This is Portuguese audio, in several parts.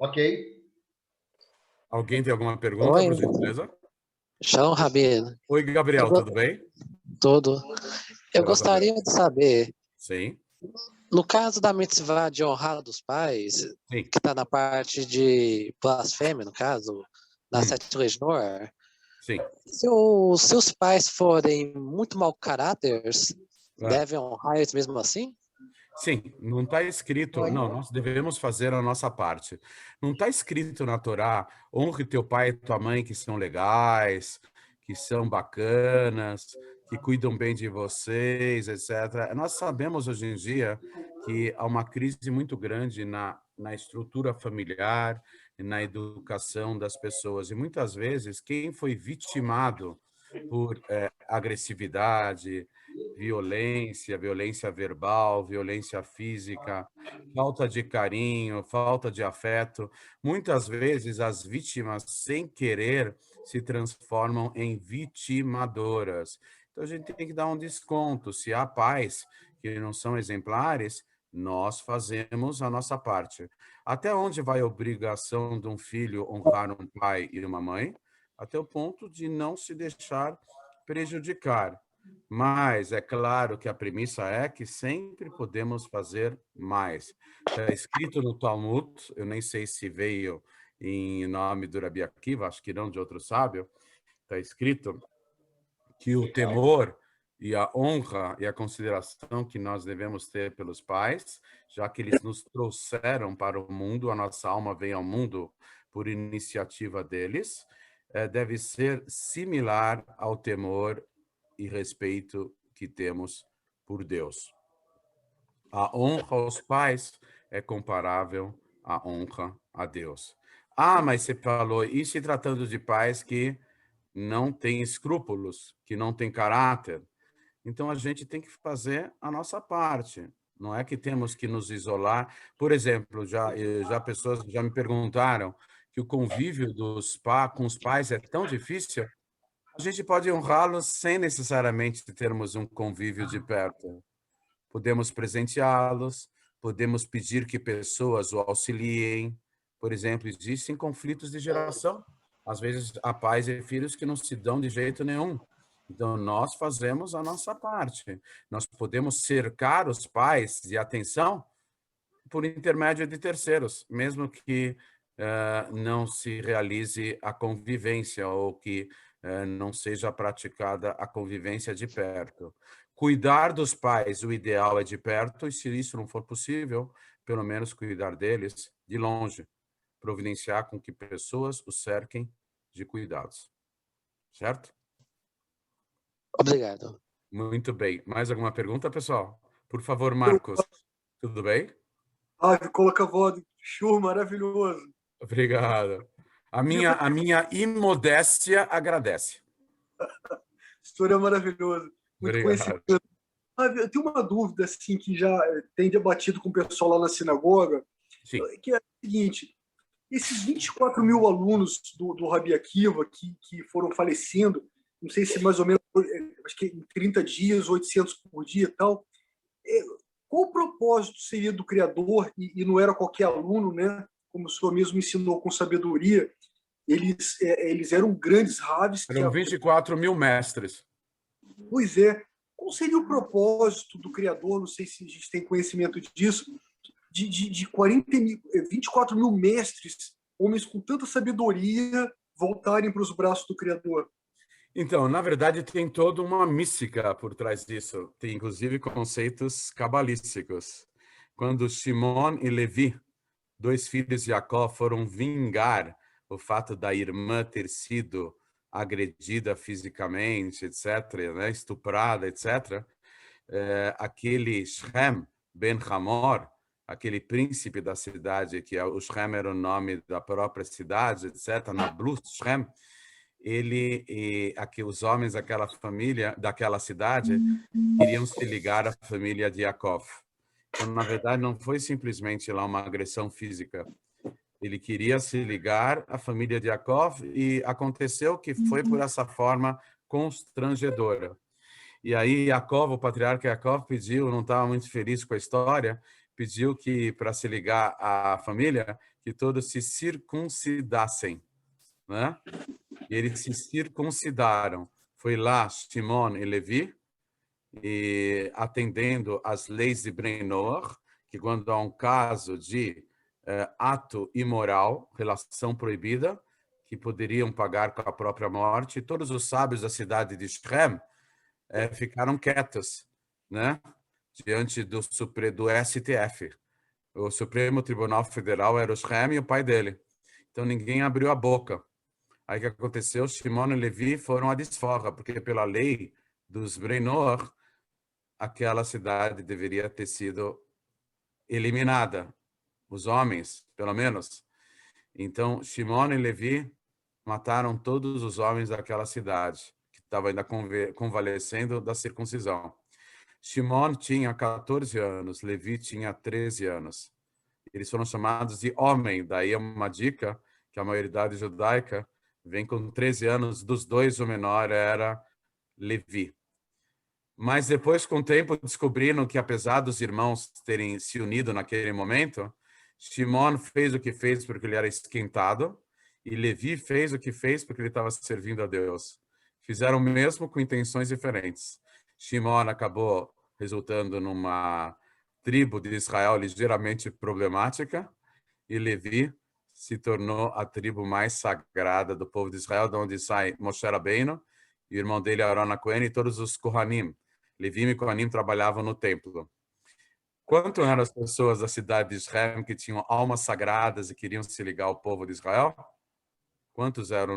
Ok. Alguém tem alguma pergunta, Oi. por gentileza? Shalom, Rabino. Oi, Gabriel, tudo bem? Tudo. Eu Graças a gostaria de saber, Sim, no caso da mitzvah de honrar dos pais, sim. que está na parte de blasfêmia, no caso, na sete legislador, Sim. se os pais forem muito mau caráteres, devem honrar eles mesmo assim? Sim, não está escrito, não, nós devemos fazer a nossa parte. Não está escrito na Torá, honre teu pai e tua mãe que são legais, que são bacanas, que cuidam bem de vocês, etc. Nós sabemos hoje em dia que há uma crise muito grande na estrutura familiar e na educação das pessoas. E muitas vezes quem foi vitimado por agressividade, violência verbal, violência física, falta de carinho, falta de afeto. Muitas vezes as vítimas, sem querer, se transformam em vitimadoras. Então a gente tem que dar um desconto. Se há pais que não são exemplares, nós fazemos a nossa parte. Até onde vai a obrigação de um filho honrar um pai e uma mãe? Até o ponto de não se deixar prejudicar. Mas é claro que a premissa é que sempre podemos fazer mais. Está escrito no Talmud, eu nem sei se veio em nome do Rabi Akiva, acho que não, de outro sábio, está escrito que o temor e a honra e a consideração que nós devemos ter pelos pais, já que eles nos trouxeram para o mundo, a nossa alma veio ao mundo por iniciativa deles, deve ser similar ao temor e respeito que temos por Deus. A honra aos pais é comparável à honra a Deus. Ah, mas você falou, e se tratando de pais que não têm escrúpulos, que não têm caráter? Então a gente tem que fazer a nossa parte. Não é que temos que nos isolar. Por exemplo, já pessoas já me perguntaram que o convívio com os pais é tão difícil. A gente pode honrá-los sem necessariamente termos um convívio de perto. Podemos presenteá-los, podemos pedir que pessoas o auxiliem. Por exemplo, existem conflitos de geração. Às vezes, há pais e filhos que não se dão de jeito nenhum. Então, nós fazemos a nossa parte. Nós podemos cercar os pais de atenção por intermédio de terceiros, mesmo que não se realize a convivência ou que não seja praticada a convivência de perto. Cuidar dos pais, o ideal é de perto, e se isso não for possível, pelo menos cuidar deles de longe, providenciar com que pessoas os cerquem de cuidados. Certo? Obrigado. Muito bem. Mais alguma pergunta, pessoal? Por favor, Marcos. Tudo bem? Coloca a voz do show maravilhoso. Obrigado. A minha imodéstia agradece. História maravilhosa. Muito Obrigado. conhecimento. Eu tenho uma dúvida assim, que já tem debatido com o pessoal lá na sinagoga, Sim. que é o seguinte: esses 24 mil alunos do Rabi Akiva que foram falecendo, não sei se mais ou menos, acho que em 30 dias, 800 por dia e tal, qual o propósito seria do Criador, e não era qualquer aluno, né? Como o senhor mesmo ensinou com sabedoria, eles eram grandes raves. Eram 24 mil mestres. Pois é. Qual seria o propósito do Criador? Não sei se a gente tem conhecimento disso, de 24 mil mestres, homens com tanta sabedoria, voltarem para os braços do Criador. Então, na verdade, tem toda uma mística por trás disso. Tem, inclusive, conceitos cabalísticos. Quando Shimon e Levi, dois filhos de Jacó, foram vingar o fato da irmã ter sido agredida fisicamente, etc., né, estuprada, etc., aquele Shem ben Hamor, aquele príncipe da cidade, que o Shem era o nome da própria cidade, etc., Nablus Shem, aqui os homens daquela família, daquela cidade, queriam se ligar à família de Yaakov. Então, na verdade, não foi simplesmente lá uma agressão física. Ele queria se ligar à família de Yaakov e aconteceu que foi por essa forma constrangedora. E aí Yaakov, o patriarca Yaakov, pediu, não estava muito feliz com a história, pediu que, para se ligar à família, que todos se circuncidassem, né? E eles se circuncidaram. Foi lá Shimon e Levi, e atendendo às leis de Bnei Noach, que quando há um caso de ato imoral, relação proibida, que poderiam pagar com a própria morte, todos os sábios da cidade de Shem ficaram quietos, né? Diante do STF. O Supremo Tribunal Federal era o Shem e o pai dele. Então ninguém abriu a boca. Aí o que aconteceu? Shimon e Levi foram à desforra, porque pela lei dos Bnei Noach, aquela cidade deveria ter sido eliminada. Os homens, pelo menos. Então, Shimon e Levi mataram todos os homens daquela cidade, que estava ainda convalescendo da circuncisão. Shimon tinha 14 anos, Levi tinha 13 anos. Eles foram chamados de homem, daí é uma dica que a maioridade judaica vem com 13 anos, dos dois o menor era Levi. Mas depois, com o tempo, descobriram que, apesar dos irmãos terem se unido naquele momento, Shimon fez o que fez porque ele era esquentado e Levi fez o que fez porque ele estava servindo a Deus. Fizeram o mesmo com intenções diferentes. Shimon acabou resultando numa tribo de Israel ligeiramente problemática e Levi se tornou a tribo mais sagrada do povo de Israel, de onde sai Moshe Rabbeinu, e o irmão dele, Aaron Cohen, e todos os Kohanim. Levi e Kohanim trabalhavam no templo. Quanto eram as pessoas da cidade de Israel que tinham almas sagradas e queriam se ligar ao povo de Israel? Quanto era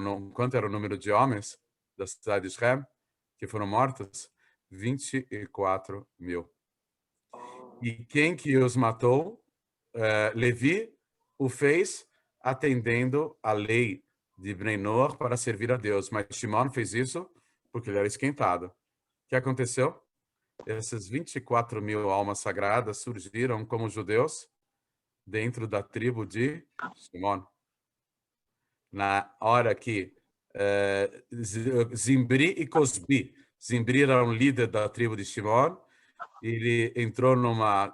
o número de homens da cidade de Israel que foram mortos? 24 mil. E quem que os matou? Levi o fez atendendo a lei de Bnei Noach para servir a Deus. Mas Shimon fez isso porque ele era esquentado. O que aconteceu? Essas 24 mil almas sagradas surgiram como judeus dentro da tribo de Shimon. Na hora que Zimbri e Cosbi, Zimbri era um líder da tribo de Shimon, ele entrou numa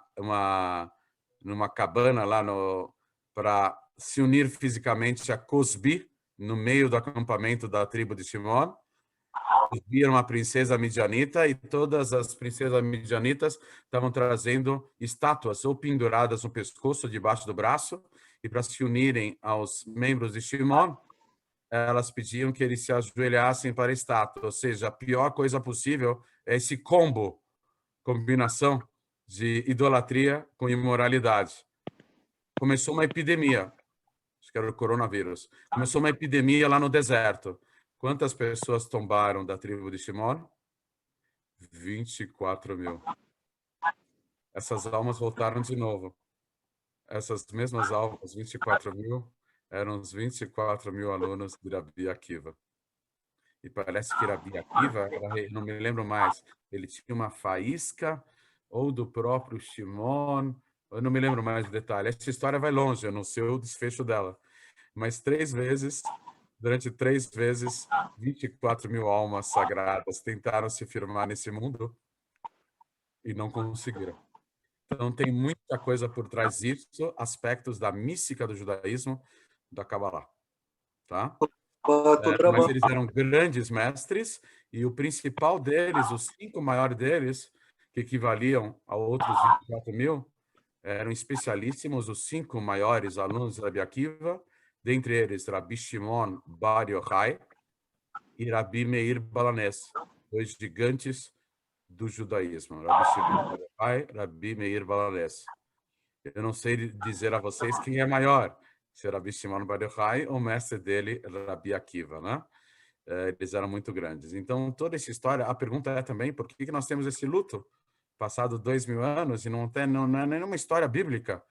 cabana lá para se unir fisicamente a Cosbi, no meio do acampamento da tribo de Shimon. Cosbi era uma princesa midianita e todas as princesas midianitas estavam trazendo estátuas ou penduradas no pescoço, debaixo do braço, e para se unirem aos membros de Shimon, elas pediam que eles se ajoelhassem para a estátua. Ou seja, a pior coisa possível é esse combinação de idolatria com imoralidade. Começou uma epidemia, acho que era o coronavírus. Começou uma epidemia lá no deserto. Quantas pessoas tombaram da tribo de Shimon? 24 mil. Essas almas voltaram de novo. Essas mesmas almas, 24 mil, eram os 24 mil alunos de Rabi Akiva. E parece que Rabi Akiva, não me lembro mais, ele tinha uma faísca ou do próprio Shimon, eu não me lembro mais o detalhe. Essa história vai longe, eu não sei o desfecho dela. Mas durante 3 vezes, 24 mil almas sagradas tentaram se firmar nesse mundo e não conseguiram. Então, tem muita coisa por trás disso, aspectos da mística do judaísmo, da Kabbalah. Tá? Mas eles eram grandes mestres e o principal deles, os 5 maiores deles, que equivaliam a outros 24 mil, eram especialíssimos, os 5 maiores alunos de Rabi Akiva, dentre eles Rabi Shimon Bar Yochai e Rabi Meir Balanés, 2 gigantes do judaísmo. Rabi Shimon Bar Yochai, Rabi Meir Balanés. Eu não sei dizer a vocês quem é maior, se era Rabi Shimon Bar Yochai ou o mestre dele, Rabi Akiva, né? Eles eram muito grandes. Então, toda essa história, a pergunta é também, por que nós temos esse luto? Passado 2000 anos e não é nenhuma história bíblica.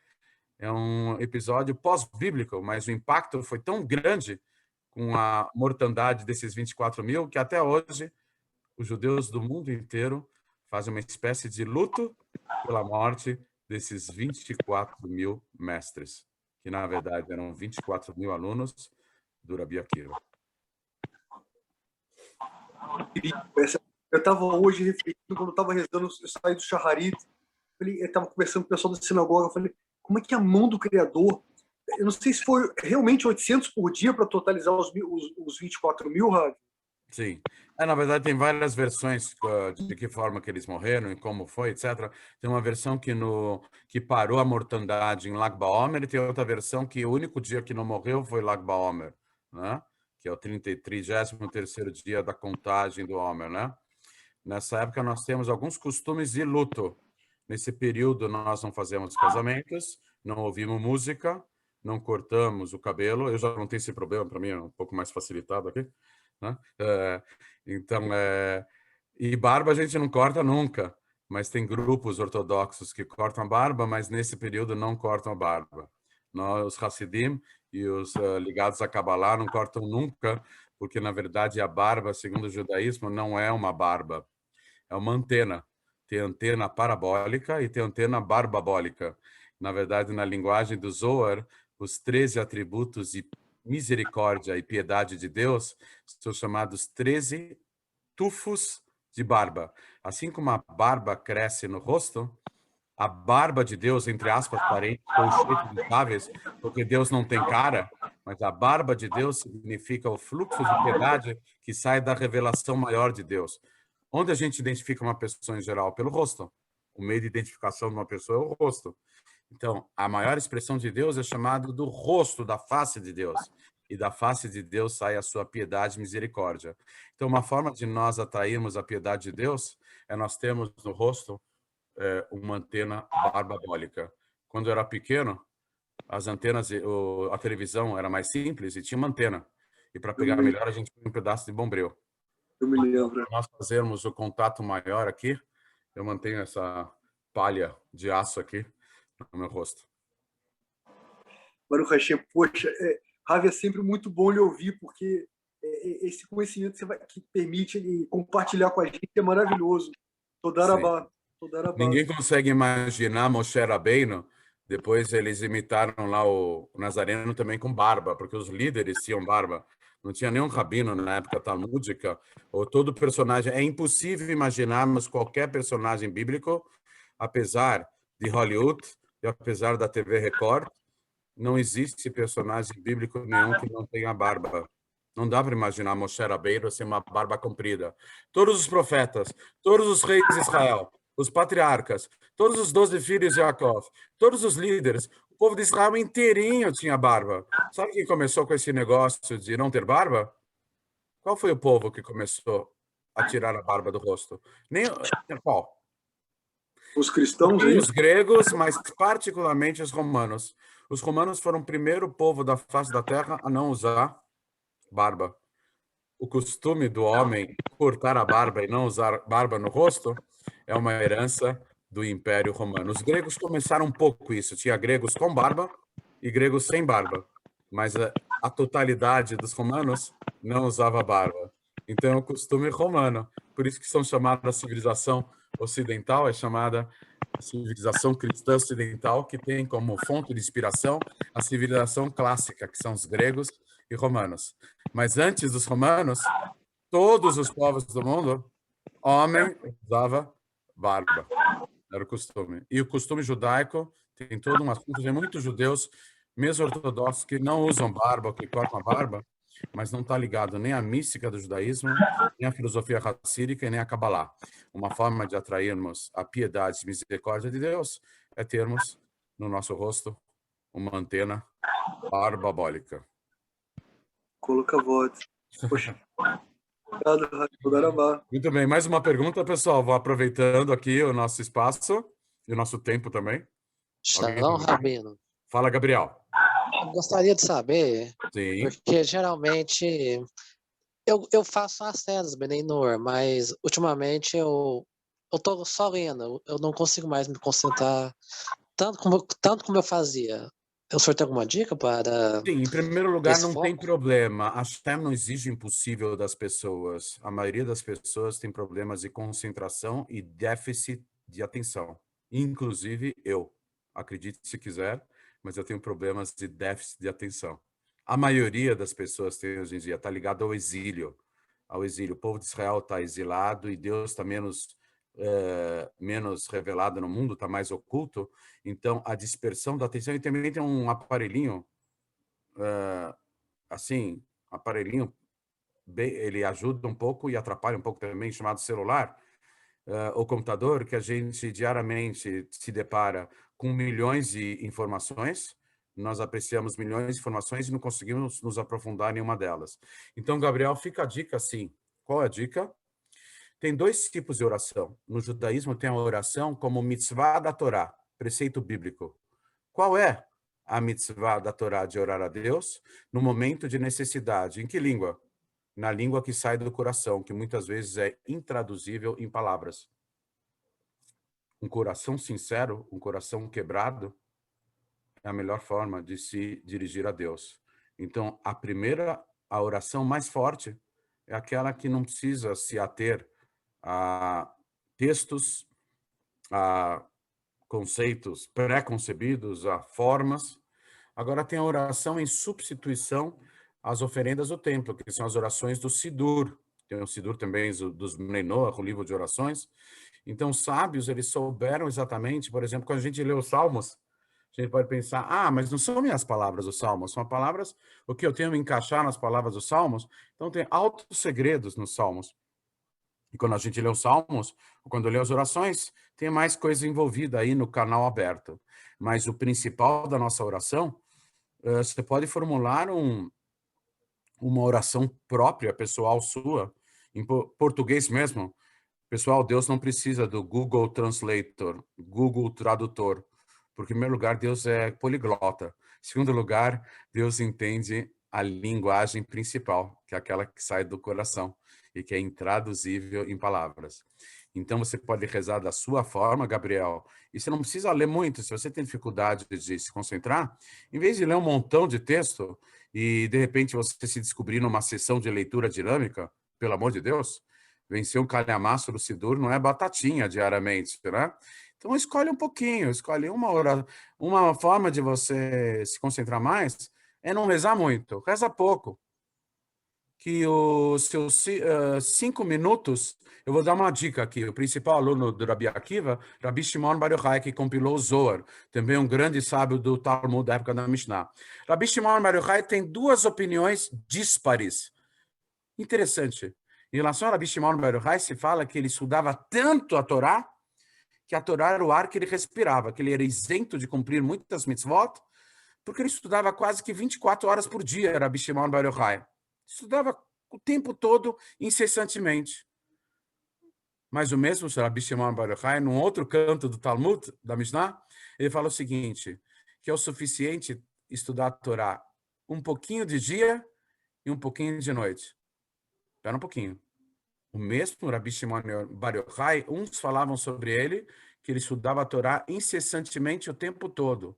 É um episódio pós-bíblico, mas o impacto foi tão grande com a mortandade desses 24 mil, que até hoje os judeus do mundo inteiro fazem uma espécie de luto pela morte desses 24 mil mestres, que na verdade eram 24 mil alunos do Rabi Akiva. Eu estava hoje refletindo, quando eu estava rezando, eu saí do Shaharit, eu estava conversando com o pessoal da sinagoga, eu falei, como é que a mão do Criador, eu não sei se foi realmente 800 por dia para totalizar os 24 mil, Rabi? Sim. Na verdade, tem várias versões de que forma que eles morreram e como foi, etc. Tem uma versão que parou a mortandade em Lag BaOmer e tem outra versão que o único dia que não morreu foi Lag BaOmer, né? Que é o 33º dia da contagem do Omer, né? Nessa época, nós temos alguns costumes de luto. Nesse período, nós não fazemos casamentos, não ouvimos música, não cortamos o cabelo. Eu já não tenho esse problema, para mim é um pouco mais facilitado aqui, né? Então, e barba a gente não corta nunca, mas tem grupos ortodoxos que cortam a barba, mas nesse período não cortam a barba. Nós, os Hassidim e os ligados a Kabbalah não cortam nunca, porque, na verdade, a barba, segundo o judaísmo, não é uma barba, é uma antena. Tem antena parabólica e tem antena barbabólica. Na verdade, na linguagem do Zohar, os 13 atributos de misericórdia e piedade de Deus são chamados 13 tufos de barba. Assim como a barba cresce no rosto, a barba de Deus, entre aspas, parentes, colcheiros, porque Deus não tem cara, mas a barba de Deus significa o fluxo de piedade que sai da revelação maior de Deus. Onde a gente identifica uma pessoa em geral? Pelo rosto. O meio de identificação de uma pessoa é o rosto. Então, a maior expressão de Deus é chamado do rosto, da face de Deus. E da face de Deus sai a sua piedade e misericórdia. Então, uma forma de nós atrairmos a piedade de Deus é nós termos no rosto uma antena barbabólica. Quando eu era pequeno, as antenas, a televisão era mais simples e tinha uma antena. E para pegar melhor, a gente põe um pedaço de bombril. Eu me lembro. Para nós fazermos o contato maior aqui, eu mantenho essa palha de aço aqui no meu rosto. Baruch Hashem, poxa, Ravi, é sempre muito bom lhe ouvir, porque esse conhecimento que permite ele compartilhar com a gente é maravilhoso. Todarabá. Ninguém consegue imaginar Moshe Rabbeinu, depois eles imitaram lá o Nazareno também com barba, porque os líderes tinham barba. Não tinha nenhum rabino na época talmúdica, ou todo personagem. É impossível imaginarmos qualquer personagem bíblico, apesar de Hollywood e apesar da TV Record, não existe personagem bíblico nenhum que não tenha barba. Não dá para imaginar Moshe Rabbeinu sem uma barba comprida. Todos os profetas, todos os reis de Israel, os patriarcas, todos os 12 filhos de Jacó, todos os líderes, o povo de Israel inteirinho tinha barba. Sabe quem começou com esse negócio de não ter barba? Qual foi o povo que começou a tirar a barba do rosto? Nem qual? Os cristãos, os gregos, mas particularmente os romanos. Os romanos foram o primeiro povo da face da terra a não usar barba. O costume do homem cortar a barba e não usar barba no rosto é uma herança do Império Romano. Os gregos começaram um pouco isso. Tinha gregos com barba e gregos sem barba. Mas a totalidade dos romanos não usava barba. Então é um costume romano. Por isso que são chamados a civilização ocidental, é chamada a civilização cristã ocidental, que tem como fonte de inspiração a civilização clássica, que são os gregos e romanos. Mas antes dos romanos, todos os povos do mundo, homem usava barba. Era o costume. E o costume judaico tem todo um assunto. Tem muitos judeus, mesmo ortodoxos, que não usam barba, que cortam a barba, mas não está ligado nem à mística do judaísmo, nem à filosofia hassídica e nem à Kabbalah. Uma forma de atrairmos a piedade e misericórdia de Deus é termos no nosso rosto uma antena barbabólica. Coloca a voz. Poxa. Obrigado, muito bem, mais uma pergunta, pessoal. Vou aproveitando aqui o nosso espaço e o nosso tempo também. Shalom, Rabino. Fala, Gabriel. Eu gostaria de saber, Sim. Porque geralmente eu faço as cenas, Benenor, mas ultimamente eu tô só lendo, eu não consigo mais me concentrar tanto como eu fazia. O senhor tem alguma dica para Sim, em primeiro lugar, esse não tem foco? problema. A Shem não exige o impossível das pessoas. A maioria das pessoas tem problemas de concentração e déficit de atenção. Inclusive eu. Acredite se quiser, mas eu tenho problemas de déficit de atenção. A maioria das pessoas tem hoje em dia, está ligado ao exílio. Ao exílio. O povo de Israel está exilado e Deus está menos revelado no mundo, está mais oculto. Então, a dispersão da atenção. E também tem um aparelhinho assim, aparelhinho, ele ajuda um pouco e atrapalha um pouco também, chamado celular, ou computador, que a gente diariamente se depara com milhões de informações, nós apreciamos milhões de informações e não conseguimos nos aprofundar em nenhuma delas. Então, Gabriel, fica a dica assim. Qual é a dica? Tem dois tipos de oração. No judaísmo tem a oração como mitzvah da Torá, preceito bíblico. Qual é a mitzvah da Torá de orar a Deus no momento de necessidade? Em que língua? Na língua que sai do coração, que muitas vezes é intraduzível em palavras. Um coração sincero, um coração quebrado, é a melhor forma de se dirigir a Deus. Então, a oração mais forte é aquela que não precisa se ater a textos, a conceitos pré-concebidos, a formas. Agora tem a oração em substituição às oferendas do templo, que são as orações do Sidur. Tem o Sidur também dos Bnei Noach, o livro de orações. Então, os sábios, eles souberam exatamente, por exemplo, quando a gente lê os Salmos, a gente pode pensar, mas não são minhas palavras os Salmos, são palavras, o que eu tenho que encaixar nas palavras dos Salmos. Então, tem altos segredos nos Salmos. E quando a gente lê os Salmos, quando lê as orações, tem mais coisa envolvida aí no canal aberto. Mas o principal da nossa oração, você pode formular uma oração própria, pessoal sua, em português mesmo. Pessoal, Deus não precisa do Google Translator, Google Tradutor. Porque, em primeiro lugar, Deus é poliglota. Em segundo lugar, Deus entende a linguagem principal, que é aquela que sai do coração e que é intraduzível em palavras. Então, você pode rezar da sua forma, Gabriel, e você não precisa ler muito. Se você tem dificuldade de se concentrar, em vez de ler um montão de texto e, de repente, você se descobrir numa sessão de leitura dinâmica, pelo amor de Deus, vencer um calhamaço do Sidur não é batatinha diariamente, né? Então, escolhe um pouquinho, escolhe uma forma de você se concentrar mais é não rezar muito, reza pouco. Que os seus 5 minutos, eu vou dar uma dica aqui, o principal aluno do Rabi Akiva, Rabi Shimon Bar Yochai, que compilou o Zohar, também um grande sábio do Talmud da época da Mishnah. Rabi Shimon Bar Yochai tem duas opiniões díspares. Interessante. Em relação a Rabi Shimon Bar Yochai, se fala que ele estudava tanto a Torá, que a Torá era o ar que ele respirava, que ele era isento de cumprir muitas mitzvot, porque ele estudava quase que 24 horas por dia, Rabi Shimon Bar Yochai. Estudava o tempo todo, incessantemente. Mas o mesmo Rabi Shimon Bar Yochai, num outro canto do Talmud, da Mishnah, ele fala o seguinte, que é o suficiente estudar a Torá um pouquinho de dia e um pouquinho de noite. Espera um pouquinho. O mesmo Rabi Shimon Bar Yochai, uns falavam sobre ele que ele estudava a Torá incessantemente o tempo todo.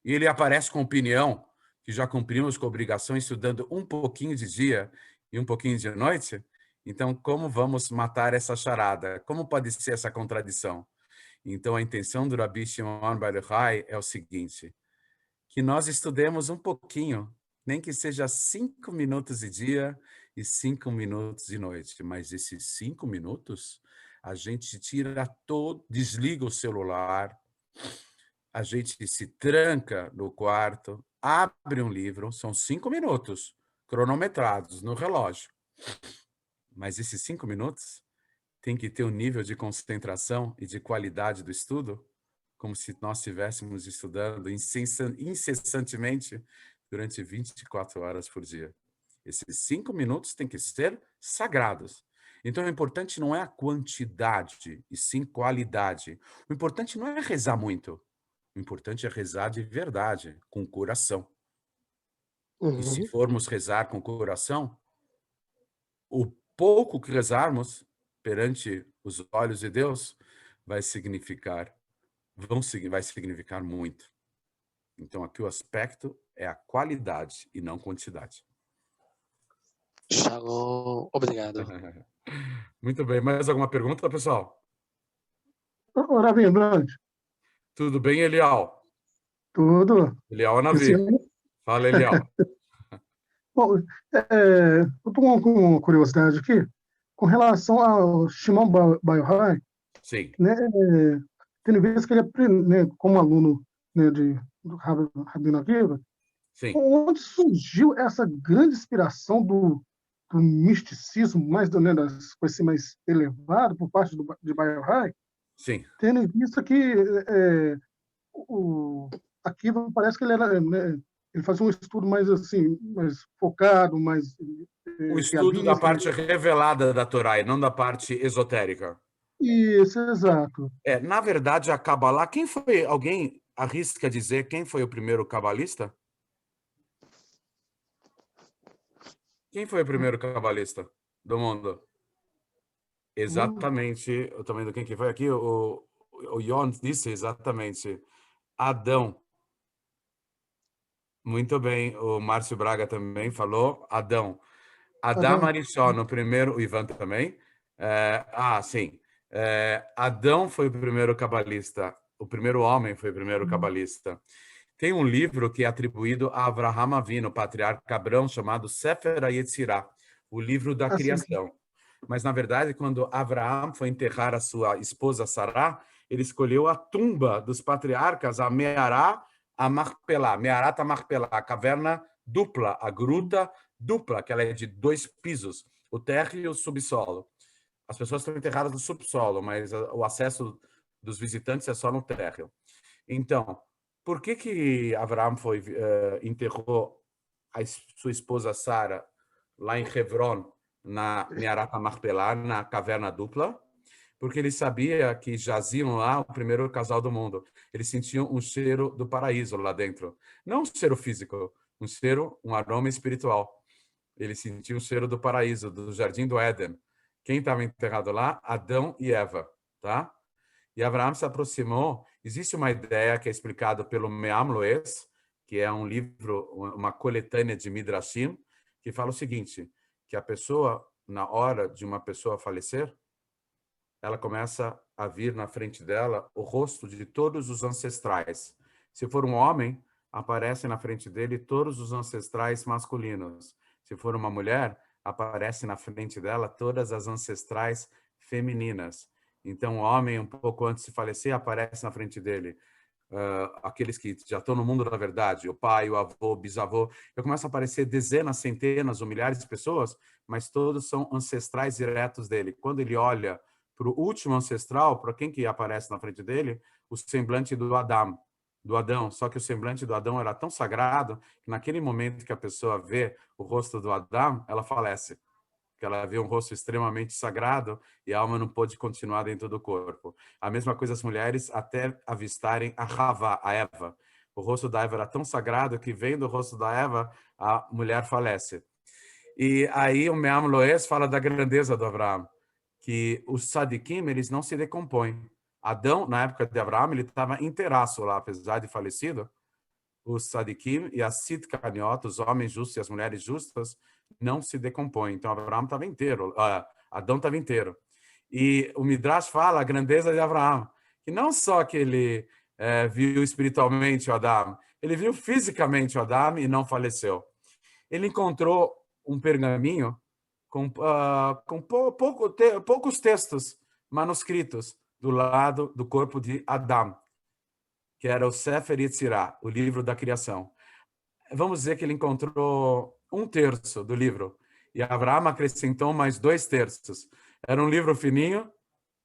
E ele aparece com opinião que já cumprimos com a obrigação estudando um pouquinho de dia e um pouquinho de noite. Então, como vamos matar essa charada? Como pode ser essa contradição? Então, a intenção do Rabi Shimon Bar Yochai é o seguinte, que nós estudemos um pouquinho, nem que seja 5 minutos de dia e 5 minutos de noite. Mas esses 5 minutos, a gente tira todo, desliga o celular, a gente se tranca no quarto, abre um livro, são 5 minutos, cronometrados no relógio. Mas esses 5 minutos tem que ter um nível de concentração e de qualidade do estudo, como se nós estivéssemos estudando incessantemente durante 24 horas por dia. Esses 5 minutos têm que ser sagrados. Então, o importante não é a quantidade, e sim qualidade. O importante não é rezar muito. O importante é rezar de verdade, com o coração. E se Uhum. formos rezar com o coração, o pouco que rezarmos perante os olhos de Deus vai significar muito. Então, aqui o aspecto é a qualidade e não quantidade. Shalom. Obrigado. Muito bem. Mais alguma pergunta, pessoal? Ô, Rabi Andrade, Tudo bem, Elial? tudo. Elial Esse Navi. ano, Fala, Elial. bom, eu estou com uma curiosidade aqui, com relação ao Shimon Bar Yochai, Sim. né, tendo visto que ele é, né, como aluno, né, do Rabino Akiva, Sim. onde surgiu essa grande inspiração do misticismo, mais né, das coisas assim, mais elevado por parte de Bar Yochai, Sim. tendo em vista que o Akiva parece que ele era, né, ele fazia um estudo mais assim, mais focado, mais O estudo da realista. parte revelada da Torá e não da parte esotérica. Isso, exato. Na verdade, a Kabbalah, quem foi, alguém arrisca dizer quem foi o primeiro cabalista? Quem foi o primeiro cabalista do mundo? Exatamente, eu também do quem que foi aqui, o Jon disse exatamente, Adão. Muito bem, o Márcio Braga também falou, Adão. Adão Arishon, o primeiro, o Ivan também. Sim. Adão foi o primeiro cabalista, o primeiro homem foi o primeiro cabalista. Tem um livro que é atribuído a Avraham Avinu, o patriarca Abrão, chamado Sefer HaYetzirah, o livro da criação. Mas, na verdade, quando Avraham foi enterrar a sua esposa Sará, ele escolheu a tumba dos patriarcas, a Me'ará, a Marpelá, Me'arat a Marpelá, a caverna dupla, a gruta dupla, que ela é de 2 pisos, o térreo e o subsolo. As pessoas estão enterradas no subsolo, mas o acesso dos visitantes é só no térreo. Então, por que Avraham enterrou a sua esposa Sara lá em Hebron, na Me'arat HaMachpelah, na caverna dupla? Porque ele sabia que jaziam lá o primeiro casal do mundo. Eles sentiam um cheiro do paraíso lá dentro. Não um cheiro físico, um aroma espiritual. Ele sentiu o cheiro do paraíso, do jardim do Éden. Quem estava enterrado lá? Adão e Eva, tá? E Abraão se aproximou. Existe uma ideia que é explicada pelo Me'am Loes, que é um livro, uma coletânea de Midrashim, que fala o seguinte, que a pessoa, na hora de uma pessoa falecer, ela começa a vir na frente dela o rosto de todos os ancestrais. Se for um homem, aparece na frente dele todos os ancestrais masculinos. Se for uma mulher, aparece na frente dela todas as ancestrais femininas. Então, o homem, um pouco antes de falecer, aparece na frente dele. Aqueles que já estão no mundo da verdade, o pai, o avô, o bisavô. Eu começo a aparecer dezenas, centenas ou milhares de pessoas, mas todos são ancestrais diretos dele. Quando ele olha para o último ancestral, para quem que aparece na frente dele? O semblante do Adão. Só que o semblante do Adão era tão sagrado que naquele momento que a pessoa vê o rosto do Adão, ela falece. Porque ela vê um rosto extremamente sagrado e a alma não pôde continuar dentro do corpo. A mesma coisa as mulheres até avistarem a Havá, a Eva. O rosto da Eva era tão sagrado que vendo o rosto da Eva, a mulher falece. E aí o Me'am Loes fala da grandeza do Abraão, que os tzadikim, eles não se decompõem. Adão, na época de Abraão, ele estava inteiraço lá, apesar de falecido. Os tzadikim e as sitkaniot, os homens justos e as mulheres justas, não se decompõem. Então, Abraão estava inteiro, Adão estava inteiro. E o Midrash fala a grandeza de Abraão, que não só que ele viu espiritualmente o Adão, ele viu fisicamente o Adão e não faleceu. Ele encontrou um pergaminho com poucos textos manuscritos do lado do corpo de Adão, que era o Sefer Yetzirah, o livro da criação. Vamos dizer que ele encontrou 1/3 do livro, e Abraão acrescentou mais 2/3. Era um livro fininho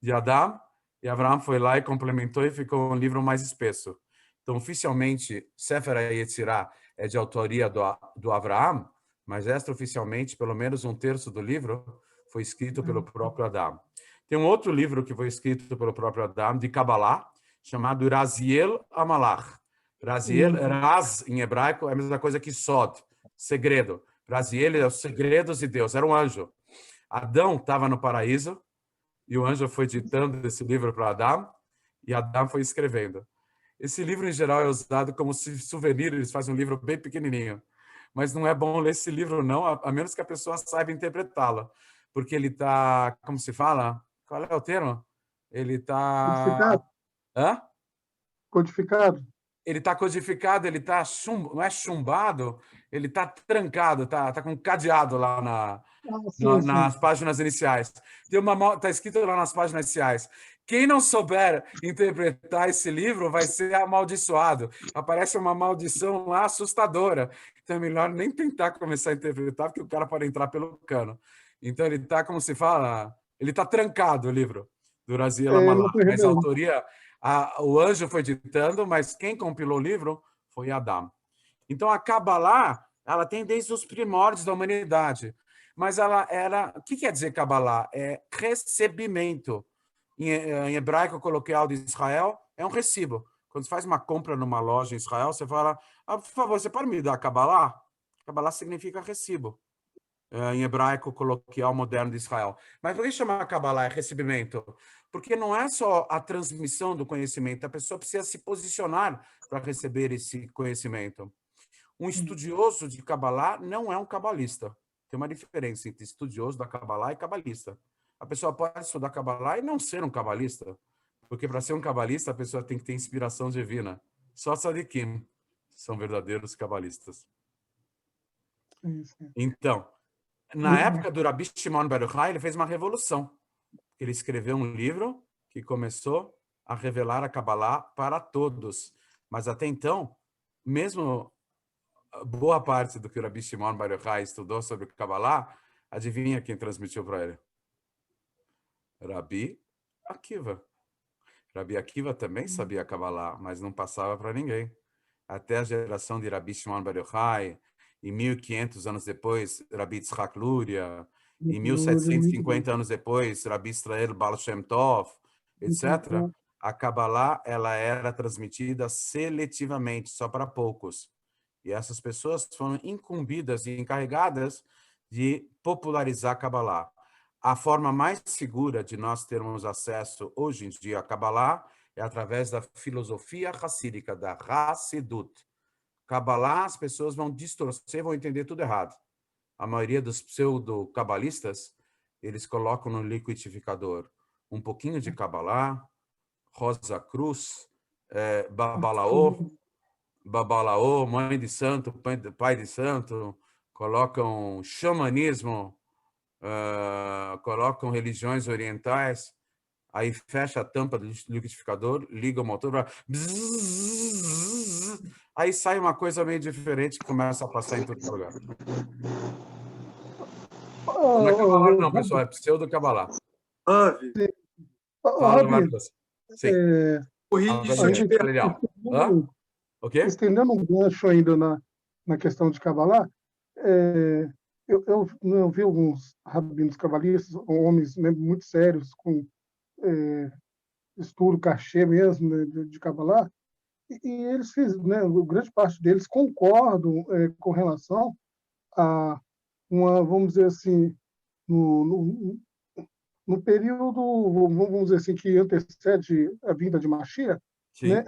de Adão, e Abraão foi lá e complementou e ficou um livro mais espesso. Então, oficialmente, Sefer Yetzirah é de autoria do Abraão, mas extraoficialmente, pelo menos 1/3 do livro foi escrito pelo próprio Adão. Tem um outro livro que foi escrito pelo próprio Adão, de Kabbalah, chamado Raziel Amalach. Raziel, Raz, em hebraico, é a mesma coisa que Sod, segredo. Raziel é os segredos de Deus, era um anjo. Adão estava no paraíso, e o anjo foi ditando esse livro para Adão, e Adão foi escrevendo. Esse livro, em geral, é usado como souvenir, eles fazem um livro bem pequenininho. Mas não é bom ler esse livro, não, a menos que a pessoa saiba interpretá-lo. Porque ele está, como se fala? Qual é o termo? Ele está... Codificado? Hã? Codificado? Ele está codificado, ele está não é chumbado, ele está trancado, tá com cadeado lá Sim, sim. nas páginas iniciais. Está escrito lá nas páginas iniciais. Quem não souber interpretar esse livro vai ser amaldiçoado. Aparece uma maldição lá assustadora. Então é melhor nem tentar começar a interpretar, porque o cara pode entrar pelo cano. Então ele está, como se fala, ele está trancado, o livro do Raziel Não Amalá. foi Mas a revelado. autoria, o anjo foi ditando, mas quem compilou o livro foi Adão. Então a Kabbalah, ela tem desde os primórdios da humanidade. Mas ela era... O que quer dizer Kabbalah? É recebimento. Em hebraico coloquial de Israel, é um recibo. Quando você faz uma compra numa loja em Israel, você fala, por favor, você pode me dar Kabbalah? Kabbalah significa recibo. Em hebraico coloquial moderno de Israel. Mas por que chamar Kabbalah é recebimento? Porque não é só a transmissão do conhecimento, a pessoa precisa se posicionar para receber esse conhecimento. Um estudioso de Kabbalah não é um cabalista. Tem uma diferença entre estudioso da Kabbalah e cabalista. A pessoa pode estudar Kabbalah e não ser um cabalista, porque para ser um cabalista a pessoa tem que ter inspiração divina. Só tzadikim são verdadeiros cabalistas. Então, na época do Rabi Shimon Bar Yochai, ele fez uma revolução. Ele escreveu um livro que começou a revelar a Kabbalah para todos. Mas até então, mesmo boa parte do que o Rabi Shimon Bar Yochai estudou sobre Kabbalah, adivinha quem transmitiu para ele? Rabi Akiva. Rabi Akiva também sabia Kabbalah, mas não passava para ninguém. Até a geração de Rabi Shimon Bar Yochai, e 1.500 anos depois, Rabi Yitzhak Luria, e 1.750 anos depois, Rabi Israel Baal Shem Tov, etc., a Kabbalah ela era transmitida seletivamente, só para poucos. E essas pessoas foram incumbidas e encarregadas de popularizar a Kabbalah. A forma mais segura de nós termos acesso hoje em dia à Kabbalah é através da filosofia hassídica, da Hassidut. Kabbalah, as pessoas vão distorcer, vão entender tudo errado. A maioria dos pseudo-cabalistas, eles colocam no liquidificador um pouquinho de Kabbalah, Rosa Cruz, Babalaô, mãe de santo, pai de santo, colocam xamanismo, colocam religiões orientais, aí fecha a tampa do liquidificador, liga o motor, aí sai uma coisa meio diferente que começa a passar em todo lugar. Não é Kabbalah não, pessoal, é pseudo-Kabbalah. Fala, Marcos. Sim. Corrige se eu tiver. Estendendo um gancho ainda na questão de Kabbalah, eu vi alguns rabinos cabalistas, homens, né, muito sérios, com estudo cachê mesmo, né, de Kabbalah, e eles fizeram, né, grande parte deles concordam com relação a uma, vamos dizer assim, no período, vamos dizer assim, que antecede a vinda de Mashiach, né,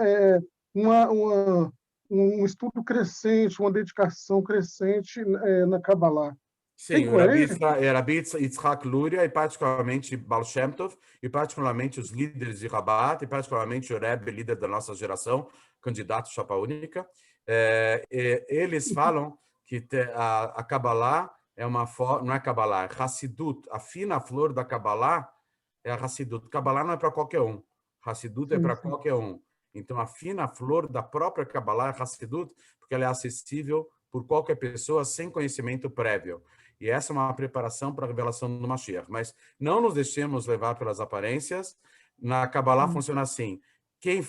um estudo crescente, uma dedicação crescente na Kabbalah. Sim, o Rabi Yitzhak Luria, e particularmente Baal Shem Tov, e particularmente os líderes de Rabat, e particularmente o Rebbe, líder da nossa geração, candidato chapa única, eles falam que a Kabbalah é uma forma, não é Kabbalah, é Hassidut. A fina flor da Kabbalah é a Hassidut. Kabbalah não é para qualquer um. Hassidut é para qualquer um. Então, a fina flor da própria Kabbalah é Hassidut, porque ela é acessível por qualquer pessoa sem conhecimento prévio. E essa é uma preparação para a revelação do Mashiach. Mas não nos deixemos levar pelas aparências. Na Kabbalah funciona assim. Quem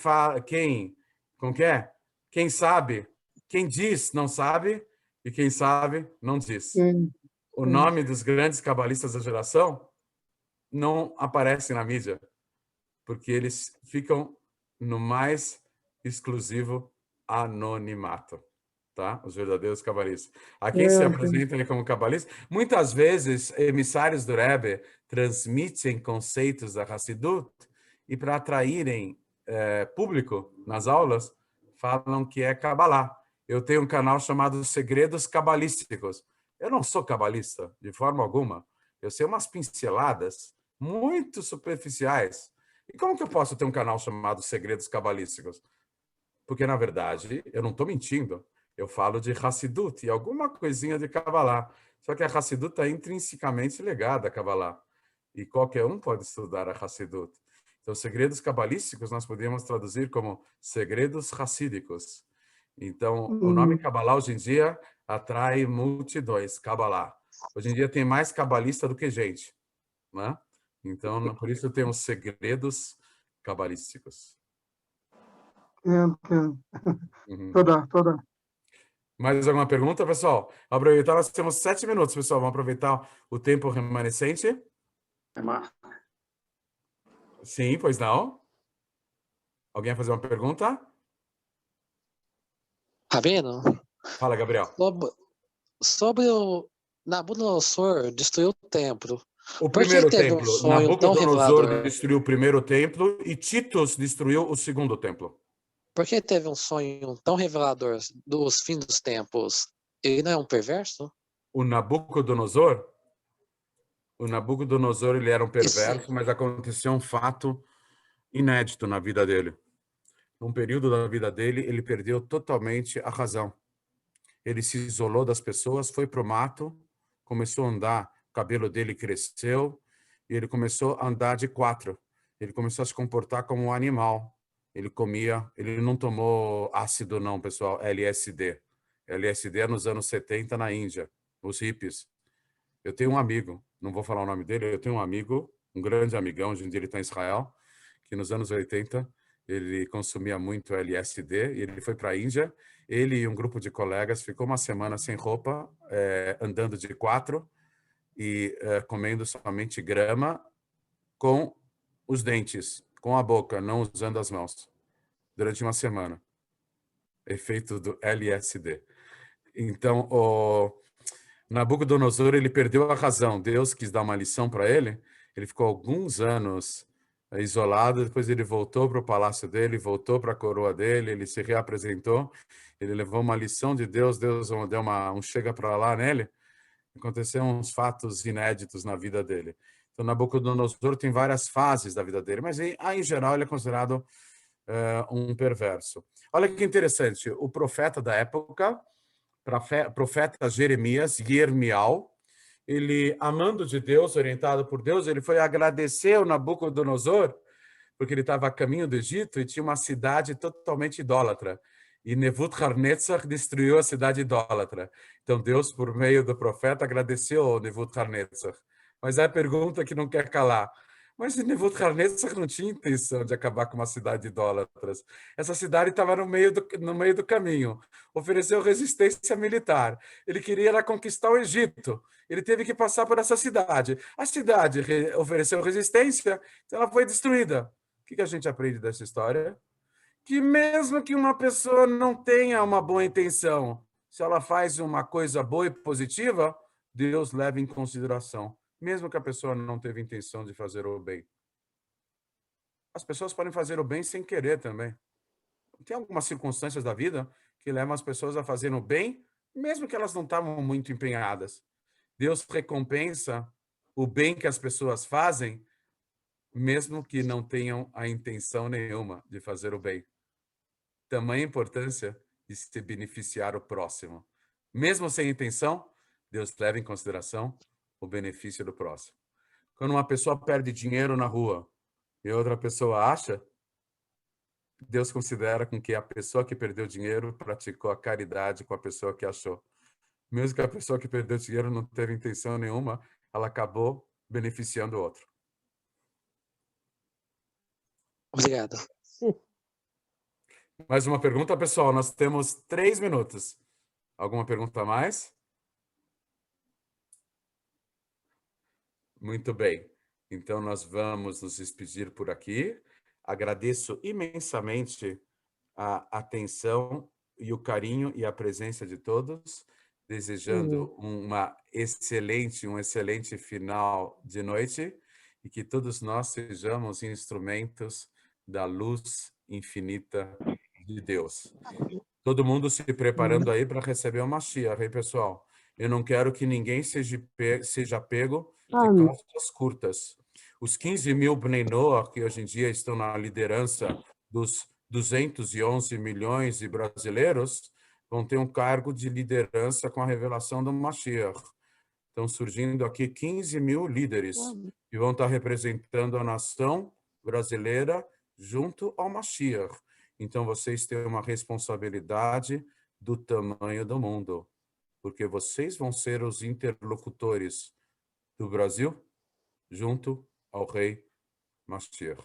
sabe, quem diz não sabe, e quem sabe não diz. O nome dos grandes cabalistas da geração não aparece na mídia, porque eles ficam no mais exclusivo anonimato. Tá? Os verdadeiros cabalistas. A quem se apresentam como cabalistas, muitas vezes emissários do Rebbe transmitem conceitos da Hassidut e para atraírem público, nas aulas, falam que é Kabbalah. Eu tenho um canal chamado Segredos Cabalísticos. Eu não sou cabalista, de forma alguma. Eu sei umas pinceladas muito superficiais. E como que eu posso ter um canal chamado Segredos Cabalísticos? Porque, na verdade, eu não estou mentindo. Eu falo de Hassidut e alguma coisinha de Kabbalah. Só que a Hassidut está intrinsecamente ligada a Kabbalah. E qualquer um pode estudar a Hassidut. Então, segredos cabalísticos nós podemos traduzir como segredos racídicos. Então, o nome Kabbalah hoje em dia atrai multidões, Kabbalah. Hoje em dia tem mais cabalista do que gente, né? Então, por isso temos segredos cabalísticos. Entendo. Uhum. Toda. Mais alguma pergunta, pessoal? Aproveitar, nós temos 7 minutos, pessoal. Vamos aproveitar o tempo remanescente. Sim, pois não? Alguém vai fazer uma pergunta? Rabino, Fala, Gabriel. sobre o Nabucodonosor destruiu o templo. O Por que primeiro teve um templo. sonho tão Nabucodonosor revelador? destruiu o primeiro templo e Titus destruiu o segundo templo. Por que teve um sonho tão revelador dos fins dos tempos? Ele não é um perverso? O Nabucodonosor, ele era um perverso, mas aconteceu um fato inédito na vida dele. Num período da vida dele, ele perdeu totalmente a razão. Ele se isolou das pessoas, foi para o mato, começou a andar, o cabelo dele cresceu e ele começou a andar de 4. Ele começou a se comportar como um animal. Ele comia, ele não tomou ácido não, pessoal, LSD. LSD é nos anos 70 na Índia, os hippies. Eu tenho um amigo, não vou falar o nome dele, eu tenho um amigo, um grande amigão, hoje em dia ele está em Israel, que nos anos 80 ele consumia muito LSD e ele foi para a Índia. Ele e um grupo de colegas ficou uma semana sem roupa, andando de 4 e comendo somente grama com os dentes, com a boca, não usando as mãos, durante uma semana. Efeito do LSD. Então, o Nabucodonosor, ele perdeu a razão. Deus quis dar uma lição para ele. Ele ficou alguns anos isolado, depois ele voltou para o palácio dele, voltou para a coroa dele, ele se reapresentou, ele levou uma lição de Deus, Deus deu um chega para lá nele. Aconteceram uns fatos inéditos na vida dele. Então, Nabucodonosor tem várias fases da vida dele, mas em geral ele é considerado um perverso. Olha que interessante, o profeta da época, profeta Jeremias, Yirmial, ele, amando de Deus, orientado por Deus, ele foi agradecer ao Nabucodonosor, porque ele estava a caminho do Egito e tinha uma cidade totalmente idólatra. E Nebuchadnezzar destruiu a cidade idólatra. Então Deus, por meio do profeta, agradeceu ao Nebuchadnezzar. Mas é a pergunta que não quer calar. Mas Nebuchadnezzar não tinha intenção de acabar com uma cidade de idólatras. Essa cidade estava no meio do caminho. Ofereceu resistência militar. Ele queria conquistar o Egito. Ele teve que passar por essa cidade. A cidade ofereceu resistência, então ela foi destruída. O que a gente aprende dessa história? Que mesmo que uma pessoa não tenha uma boa intenção, se ela faz uma coisa boa e positiva, Deus leva em consideração, mesmo que a pessoa não teve intenção de fazer o bem. As pessoas podem fazer o bem sem querer também. Tem algumas circunstâncias da vida que levam as pessoas a fazerem o bem, mesmo que elas não estavam muito empenhadas. Deus recompensa o bem que as pessoas fazem, mesmo que não tenham a intenção nenhuma de fazer o bem. Tamanha importância de se beneficiar o próximo. Mesmo sem intenção, Deus leva em consideração o benefício do próximo. Quando uma pessoa perde dinheiro na rua e outra pessoa acha, Deus considera com que a pessoa que perdeu dinheiro praticou a caridade com a pessoa que achou. Mesmo que a pessoa que perdeu dinheiro não teve intenção nenhuma, ela acabou beneficiando o outro. Obrigado. Mais uma pergunta, pessoal? Nós temos 3 minutos. Alguma pergunta a mais? Muito bem. Então, nós vamos nos despedir por aqui. Agradeço imensamente a atenção e o carinho e a presença de todos, desejando um excelente final de noite e que todos nós sejamos instrumentos da luz infinita de Deus. Todo mundo se preparando aí para receber o Mashiach, hein, pessoal? Eu não quero que ninguém seja pego de calças curtas. Os 15 mil Bnei Noach, que hoje em dia estão na liderança dos 211 milhões de brasileiros, vão ter um cargo de liderança com a revelação do Mashiach. Estão surgindo aqui 15 mil líderes que vão estar representando a nação brasileira junto ao Mashiach. Então, vocês têm uma responsabilidade do tamanho do mundo, porque vocês vão ser os interlocutores do Brasil junto ao rei Mashiach.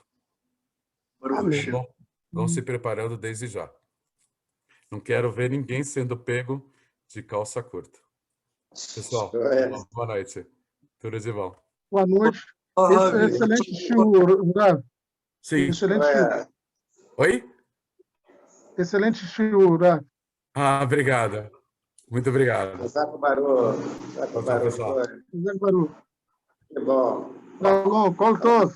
Bom, vão se preparando desde já. Não quero ver ninguém sendo pego de calça curta. Pessoal, boa noite. Tudo de bom. Boa noite. Excelente shiur, Rav. Sim. Excelente shiur. Oi? Excelente shiur, Rav. Obrigado. Muito obrigado. Saco Baru. Tchau, pessoal. Zé Baru. Que bom. Tá bom, colo todo.